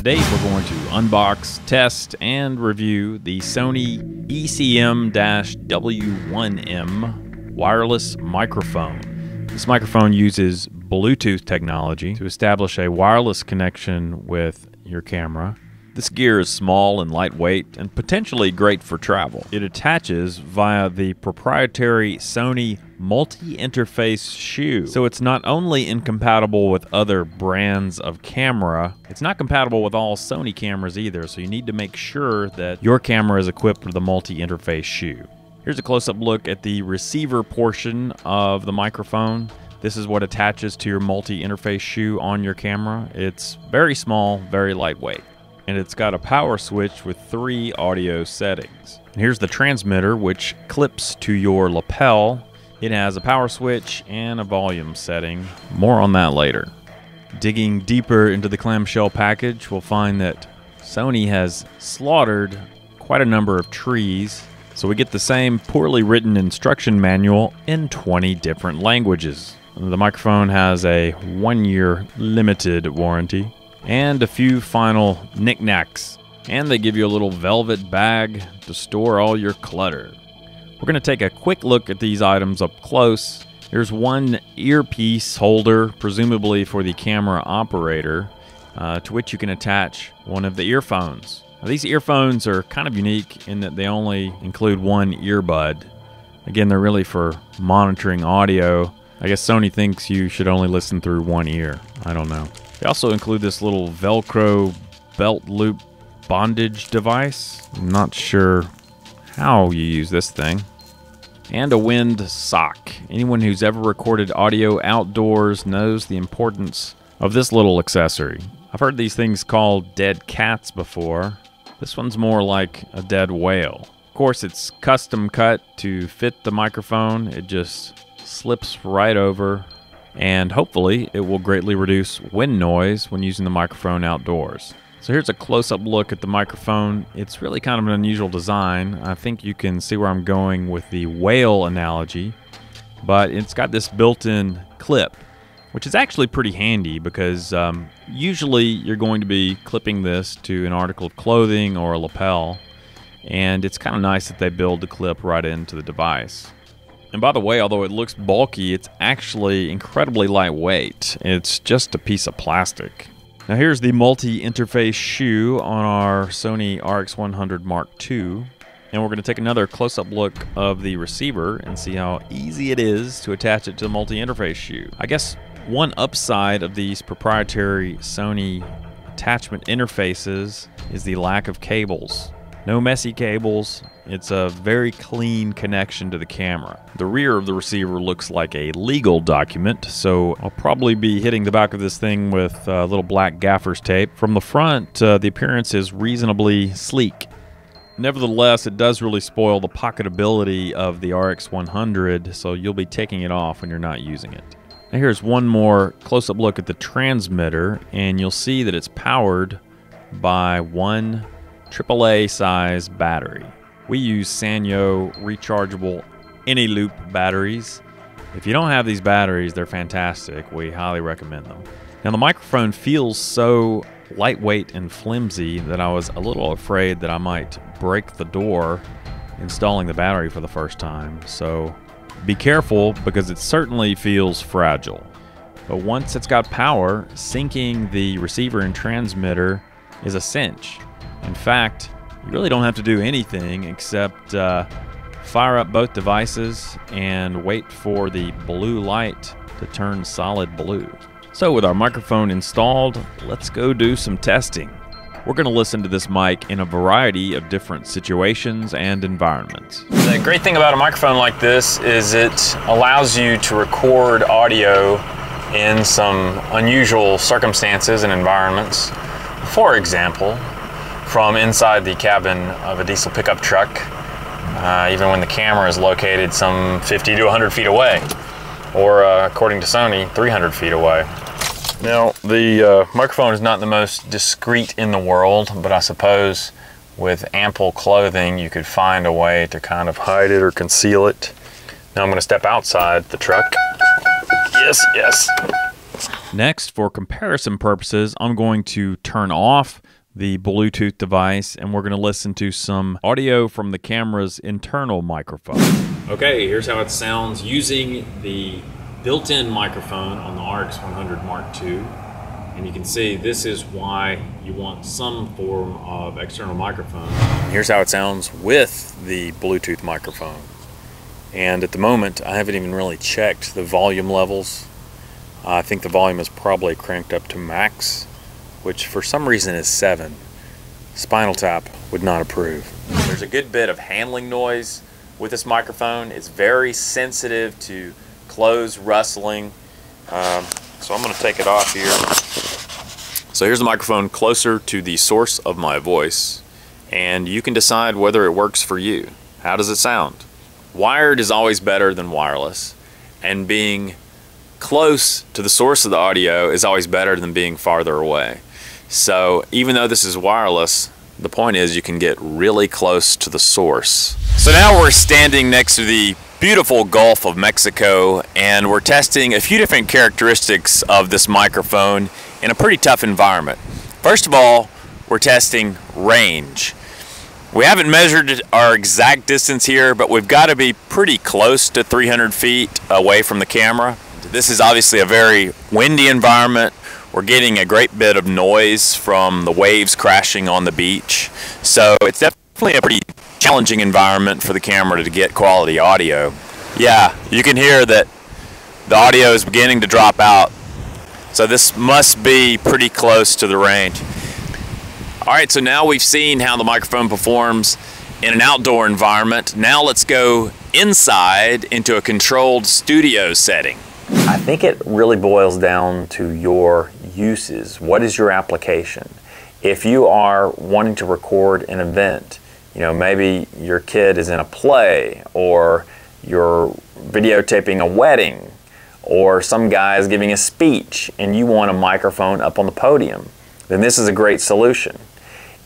Today we're going to unbox, test, and review the Sony ECM W1M wireless microphone. This microphone uses Bluetooth technology to establish a wireless connection with your camera. This gear is small and lightweight and potentially great for travel. It attaches via the proprietary Sony multi-interface shoe. So it's not only incompatible with other brands of camera, it's not compatible with all Sony cameras either, so you need to make sure that your camera is equipped with the multi-interface shoe. Here's a close-up look at the receiver portion of the microphone. This is what attaches to your multi-interface shoe on your camera. It's very small, very lightweight. And it's got a power switch with 3 audio settings. And here's the transmitter, which clips to your lapel. It has a power switch and a volume setting. More on that later. Digging deeper into the clamshell package, we'll find that Sony has slaughtered quite a number of trees. So we get the same poorly written instruction manual in 20 different languages. The microphone has a 1-year limited warranty. And a few final knickknacks. And they give you a little velvet bag to store all your clutter. We're going to take a quick look at these items up close. There's one earpiece holder, presumably for the camera operator, to which you can attach one of the earphones. Now, these earphones are kind of unique in that they only include one earbud. Again, they're really for monitoring audio. I guess Sony thinks you should only listen through one ear. I don't know. They also include this little Velcro belt loop bondage device. I'm not sure how you use this thing. And a wind sock. Anyone who's ever recorded audio outdoors knows the importance of this little accessory. I've heard these things called dead cats before. This one's more like a dead whale. Of course, it's custom cut to fit the microphone. It just slips right over. And hopefully it will greatly reduce wind noise when using the microphone outdoors. So here's a close-up look at the microphone. It's really kind of an unusual design. I think you can see where I'm going with the whale analogy, but it's got this built-in clip, which is actually pretty handy because usually you're going to be clipping this to an article of clothing or a lapel, and it's kind of nice that they build the clip right into the device. And by the way, although it looks bulky, it's actually incredibly lightweight. It's just a piece of plastic. Now here's the multi-interface shoe on our Sony RX100 Mark II. And we're going to take another close-up look of the receiver and see how easy it is to attach it to the multi-interface shoe. I guess one upside of these proprietary Sony attachment interfaces is the lack of cables. No messy cables. It's a very clean connection to the camera. The rear of the receiver looks like a legal document, so I'll probably be hitting the back of this thing with little black gaffer's tape. From the front, the appearance is reasonably sleek. Nevertheless, it does really spoil the pocketability of the RX100, so you'll be taking it off when you're not using it. Now here's one more close-up look at the transmitter, and you'll see that it's powered by one AAA size battery. We use Sanyo rechargeable any-loop batteries. If you don't have these batteries, they're fantastic. We highly recommend them. Now the microphone feels so lightweight and flimsy that I was a little afraid that I might break the door installing the battery for the first time. So be careful because it certainly feels fragile. But once it's got power, syncing the receiver and transmitter is a cinch. In fact, you really don't have to do anything except fire up both devices and wait for the blue light to turn solid blue. So with our microphone installed, let's go do some testing. We're going to listen to this mic in a variety of different situations and environments. The great thing about a microphone like this is it allows you to record audio in some unusual circumstances and environments. For example, from inside the cabin of a diesel pickup truck, even when the camera is located some 50 to 100 feet away, or according to Sony, 300 feet away. Now, the microphone is not the most discreet in the world, but I suppose with ample clothing, you could find a way to kind of hide it or conceal it. Now I'm going to step outside the truck. Yes, yes. Next, for comparison purposes, I'm going to turn off the Bluetooth device and we're going to listen to some audio from the camera's internal microphone. Okay, here's how it sounds using the built-in microphone on the RX100 Mark II. And you can see this is why you want some form of external microphone. Here's how it sounds with the Bluetooth microphone. And at the moment, I haven't even really checked the volume levels. I think the volume is probably cranked up to max, which for some reason is 7. Spinal Tap would not approve. There's a good bit of handling noise with this microphone. It's very sensitive to clothes rustling. So I'm going to take it off here. So here's the microphone closer to the source of my voice, and you can decide whether it works for you. How does it sound? Wired is always better than wireless, and being close to the source of the audio is always better than being farther away. So even though this is wireless, the point is you can get really close to the source. So now we're standing next to the beautiful Gulf of Mexico, and we're testing a few different characteristics of this microphone in a pretty tough environment. First of all, we're testing range. We haven't measured our exact distance here, but we've got to be pretty close to 300 feet away from the camera. This is obviously a very windy environment. We're getting a great bit of noise from the waves crashing on the beach. So it's definitely a pretty challenging environment for the camera to get quality audio. Yeah, you can hear that the audio is beginning to drop out. So this must be pretty close to the range. All right, so now we've seen how the microphone performs in an outdoor environment. Now let's go inside into a controlled studio setting. I think it really boils down to your uses. What is your application? If you are wanting to record an event, you know, maybe your kid is in a play, or you're videotaping a wedding, or some guy is giving a speech and you want a microphone up on the podium, then this is a great solution.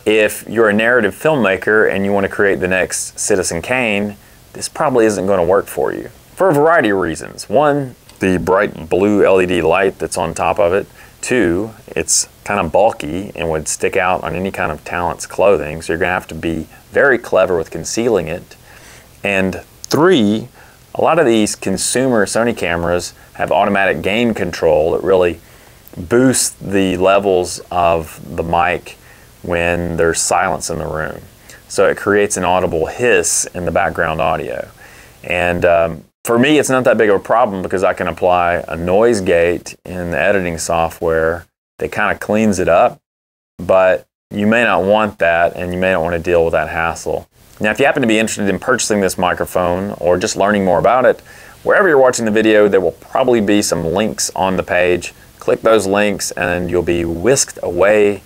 If you're a narrative filmmaker and you want to create the next Citizen Kane, this probably isn't going to work for you for a variety of reasons. One, the bright blue LED light that's on top of it. Two, it's kind of bulky and would stick out on any kind of talent's clothing, so you're going to have to be very clever with concealing it. And three, a lot of these consumer Sony cameras have automatic gain control that really boosts the levels of the mic when there's silence in the room. So it creates an audible hiss in the background audio. And for me, it's not that big of a problem because I can apply a noise gate in the editing software that kind of cleans it up, but you may not want that and you may not want to deal with that hassle. Now, if you happen to be interested in purchasing this microphone or just learning more about it, wherever you're watching the video, there will probably be some links on the page. Click those links and you'll be whisked away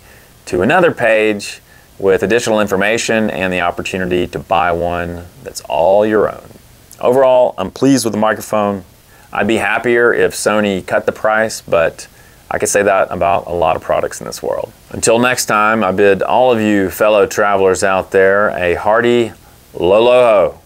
to another page with additional information and the opportunity to buy one that's all your own. Overall, I'm pleased with the microphone. I'd be happier if Sony cut the price, but I could say that about a lot of products in this world. Until next time, I bid all of you fellow travelers out there a hearty lo-lo-ho.